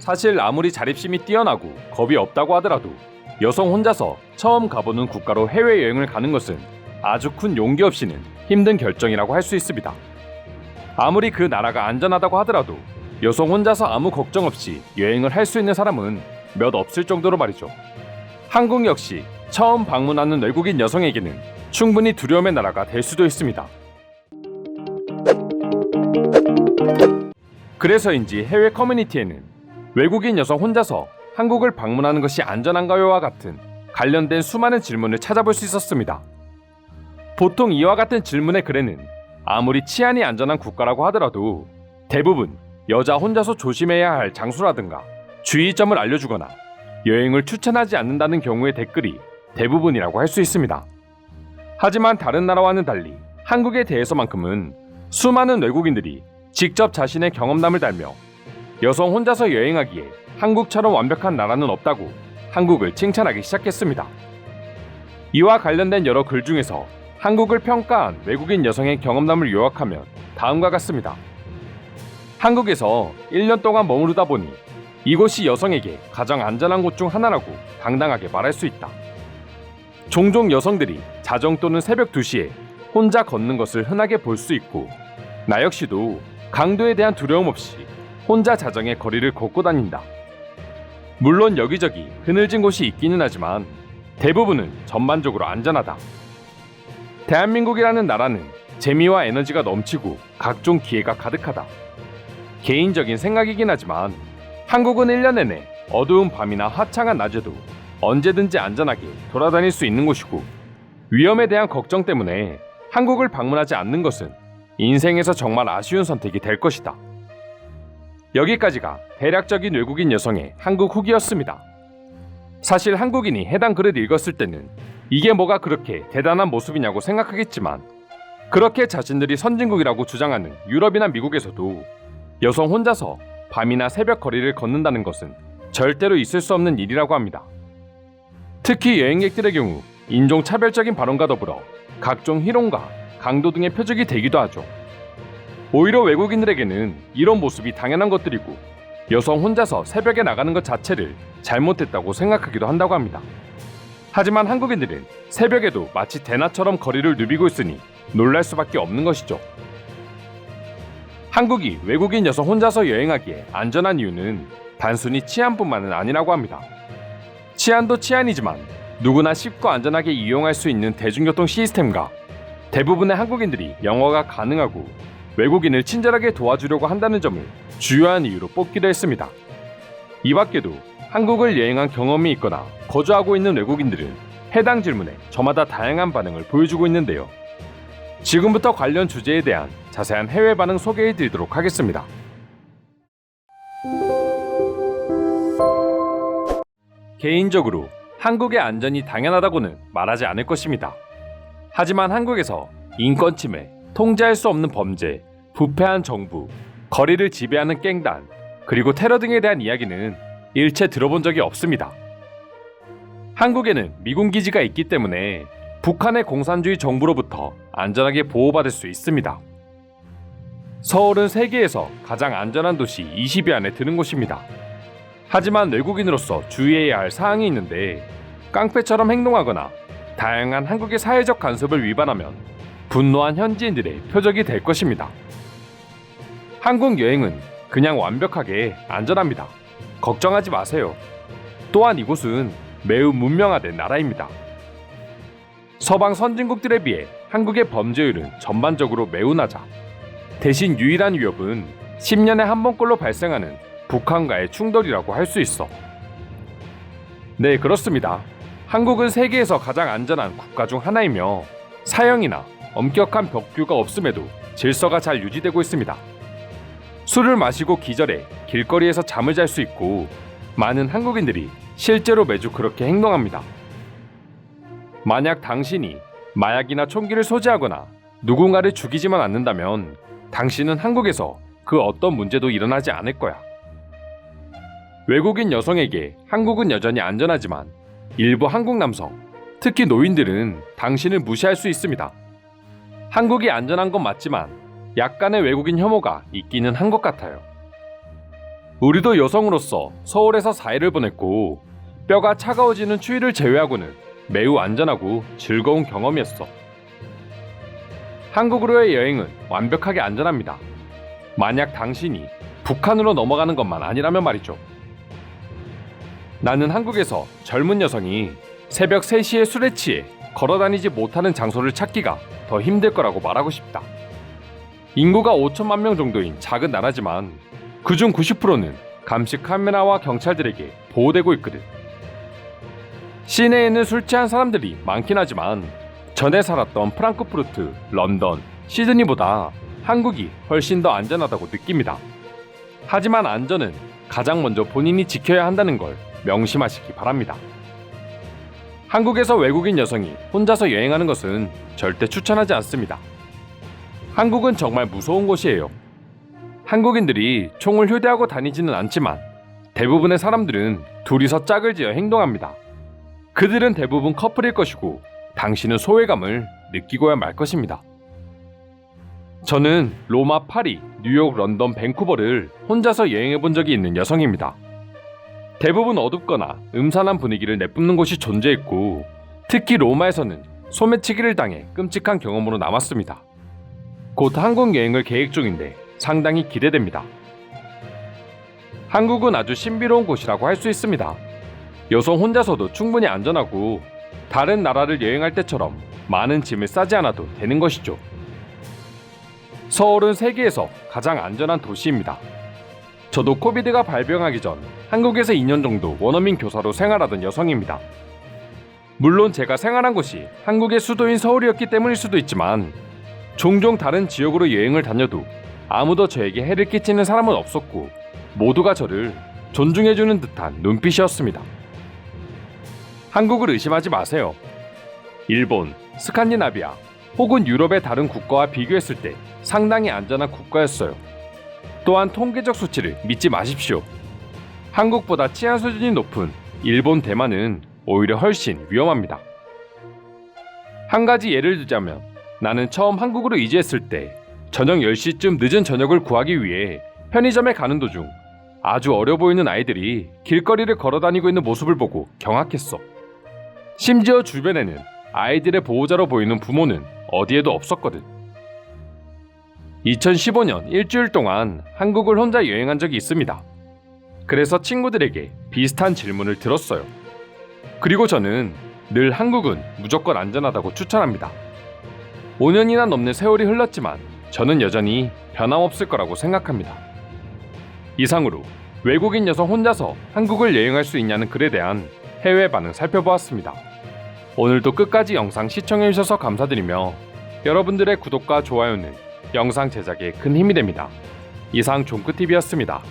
사실 아무리 자립심이 뛰어나고 겁이 없다고 하더라도 여성 혼자서 처음 가보는 국가로 해외여행을 가는 것은 아주 큰 용기 없이는 힘든 결정이라고 할 수 있습니다. 아무리 그 나라가 안전하다고 하더라도 여성 혼자서 아무 걱정 없이 여행을 할 수 있는 사람은 몇 없을 정도로 말이죠. 한국 역시 처음 방문하는 외국인 여성에게는 충분히 두려움의 나라가 될 수도 있습니다. 그래서인지 해외 커뮤니티에는 외국인 여성 혼자서 한국을 방문하는 것이 안전한가요와 같은 관련된 수많은 질문을 찾아볼 수 있었습니다. 보통 이와 같은 질문의 글에는 아무리 치안이 안전한 국가라고 하더라도 대부분 여자 혼자서 조심해야 할 장소라든가 주의점을 알려주거나 여행을 추천하지 않는다는 경우의 댓글이 대부분이라고 할 수 있습니다. 하지만 다른 나라와는 달리 한국에 대해서만큼은 수많은 외국인들이 직접 자신의 경험담을 달며 여성 혼자서 여행하기에 한국처럼 완벽한 나라는 없다고 한국을 칭찬하기 시작했습니다. 이와 관련된 여러 글 중에서 한국을 평가한 외국인 여성의 경험담을 요약하면 다음과 같습니다. 한국에서 1년 동안 머무르다 보니 이곳이 여성에게 가장 안전한 곳 중 하나라고 당당하게 말할 수 있다. 종종 여성들이 자정 또는 새벽 2시에 혼자 걷는 것을 흔하게 볼 수 있고 나 역시도 강도에 대한 두려움 없이 혼자 자정의 거리를 걷고 다닌다. 물론 여기저기 그늘진 곳이 있기는 하지만 대부분은 전반적으로 안전하다. 대한민국이라는 나라는 재미와 에너지가 넘치고 각종 기회가 가득하다. 개인적인 생각이긴 하지만 한국은 1년 내내 어두운 밤이나 화창한 낮에도 언제든지 안전하게 돌아다닐 수 있는 곳이고 위험에 대한 걱정 때문에 한국을 방문하지 않는 것은 인생에서 정말 아쉬운 선택이 될 것이다. 여기까지가 대략적인 외국인 여성의 한국 후기였습니다. 사실 한국인이 해당 글을 읽었을 때는 이게 뭐가 그렇게 대단한 모습이냐고 생각하겠지만 그렇게 자신들이 선진국이라고 주장하는 유럽이나 미국에서도 여성 혼자서 밤이나 새벽 거리를 걷는다는 것은 절대로 있을 수 없는 일이라고 합니다. 특히 여행객들의 경우 인종차별적인 발언과 더불어 각종 희롱과 강도 등의 표적이 되기도 하죠. 오히려 외국인들에게는 이런 모습이 당연한 것들이고 여성 혼자서 새벽에 나가는 것 자체를 잘못했다고 생각하기도 한다고 합니다. 하지만 한국인들은 새벽에도 마치 대낮처럼 거리를 누비고 있으니 놀랄 수밖에 없는 것이죠. 한국이 외국인 여성 혼자서 여행하기에 안전한 이유는 단순히 치안뿐만은 아니라고 합니다. 치안도 치안이지만 누구나 쉽고 안전하게 이용할 수 있는 대중교통 시스템과 대부분의 한국인들이 영어가 가능하고 외국인을 친절하게 도와주려고 한다는 점을 주요한 이유로 뽑기도 했습니다. 이 밖에도 한국을 여행한 경험이 있거나 거주하고 있는 외국인들은 해당 질문에 저마다 다양한 반응을 보여주고 있는데요. 지금부터 관련 주제에 대한 자세한 해외 반응 소개해드리도록 하겠습니다. 개인적으로 한국의 안전이 당연하다고는 말하지 않을 것입니다. 하지만 한국에서 인권 침해, 통제할 수 없는 범죄, 부패한 정부, 거리를 지배하는 갱단, 그리고 테러 등에 대한 이야기는 일체 들어본 적이 없습니다. 한국에는 미군 기지가 있기 때문에 북한의 공산주의 정부로부터 안전하게 보호받을 수 있습니다. 서울은 세계에서 가장 안전한 도시 20위 안에 드는 곳입니다. 하지만 외국인으로서 주의해야 할 사항이 있는데 깡패처럼 행동하거나 다양한 한국의 사회적 간섭을 위반하면 분노한 현지인들의 표적이 될 것입니다. 한국 여행은 그냥 완벽하게 안전합니다. 걱정하지 마세요. 또한 이곳은 매우 문명화된 나라입니다. 서방 선진국들에 비해 한국의 범죄율은 전반적으로 매우 낮아. 대신 유일한 위협은 10년에 한 번꼴로 발생하는 북한과의 충돌이라고 할 수 있어. 네, 그렇습니다. 한국은 세계에서 가장 안전한 국가 중 하나이며 사형이나 엄격한 벽규가 없음에도 질서가 잘 유지되고 있습니다. 술을 마시고 기절해 길거리에서 잠을 잘 수 있고 많은 한국인들이 실제로 매주 그렇게 행동합니다. 만약 당신이 마약이나 총기를 소지하거나 누군가를 죽이지만 않는다면 당신은 한국에서 그 어떤 문제도 일어나지 않을 거야. 외국인 여성에게 한국은 여전히 안전하지만 일부 한국 남성, 특히 노인들은 당신을 무시할 수 있습니다. 한국이 안전한 건 맞지만 약간의 외국인 혐오가 있기는 한 것 같아요. 우리도 여성으로서 서울에서 4일을 보냈고 뼈가 차가워지는 추위를 제외하고는 매우 안전하고 즐거운 경험이었어. 한국으로의 여행은 완벽하게 안전합니다. 만약 당신이 북한으로 넘어가는 것만 아니라면 말이죠. 나는 한국에서 젊은 여성이 새벽 3시에 술에 취해 걸어다니지 못하는 장소를 찾기가 더 힘들 거라고 말하고 싶다. 인구가 5천만 명 정도인 작은 나라지만 그중 90%는 감시 카메라와 경찰들에게 보호되고 있거든. 시내에는 술 취한 사람들이 많긴 하지만 전에 살았던 프랑크푸르트, 런던, 시드니보다 한국이 훨씬 더 안전하다고 느낍니다. 하지만 안전은 가장 먼저 본인이 지켜야 한다는 걸 명심하시기 바랍니다. 한국에서 외국인 여성이 혼자서 여행하는 것은 절대 추천하지 않습니다. 한국은 정말 무서운 곳이에요. 한국인들이 총을 휴대하고 다니지는 않지만 대부분의 사람들은 둘이서 짝을 지어 행동합니다. 그들은 대부분 커플일 것이고 당신은 소외감을 느끼고야 말 것입니다. 저는 로마, 파리, 뉴욕, 런던, 밴쿠버를 혼자서 여행해 본 적이 있는 여성입니다. 대부분 어둡거나 음산한 분위기를 내뿜는 곳이 존재했고 특히 로마에서는 소매치기를 당해 끔찍한 경험으로 남았습니다. 곧 한국 여행을 계획 중인데 상당히 기대됩니다. 한국은 아주 신비로운 곳이라고 할 수 있습니다. 여성 혼자서도 충분히 안전하고 다른 나라를 여행할 때처럼 많은 짐을 싸지 않아도 되는 것이죠. 서울은 세계에서 가장 안전한 도시입니다. 저도 코비드가 발병하기 전 한국에서 2년 정도 원어민 교사로 생활하던 여성입니다. 물론 제가 생활한 곳이 한국의 수도인 서울이었기 때문일 수도 있지만 종종 다른 지역으로 여행을 다녀도 아무도 저에게 해를 끼치는 사람은 없었고 모두가 저를 존중해주는 듯한 눈빛이었습니다. 한국을 의심하지 마세요. 일본, 스칸디나비아 혹은 유럽의 다른 국가와 비교했을 때 상당히 안전한 국가였어요. 또한 통계적 수치를 믿지 마십시오. 한국보다 치안 수준이 높은 일본, 대만은 오히려 훨씬 위험합니다. 한 가지 예를 들자면 나는 처음 한국으로 이주했을 때 저녁 10시쯤 늦은 저녁을 구하기 위해 편의점에 가는 도중 아주 어려 보이는 아이들이 길거리를 걸어다니고 있는 모습을 보고 경악했어. 심지어 주변에는 아이들의 보호자로 보이는 부모는 어디에도 없었거든. 2015년 일주일 동안 한국을 혼자 여행한 적이 있습니다. 그래서 친구들에게 비슷한 질문을 들었어요. 그리고 저는 늘 한국은 무조건 안전하다고 추천합니다. 5년이나 넘는 세월이 흘렀지만 저는 여전히 변함없을 거라고 생각합니다. 이상으로 외국인 여성 혼자서 한국을 여행할 수 있냐는 글에 대한 해외 반응 살펴보았습니다. 오늘도 끝까지 영상 시청해주셔서 감사드리며 여러분들의 구독과 좋아요는 영상 제작에 큰 힘이 됩니다. 이상 종크TV였습니다.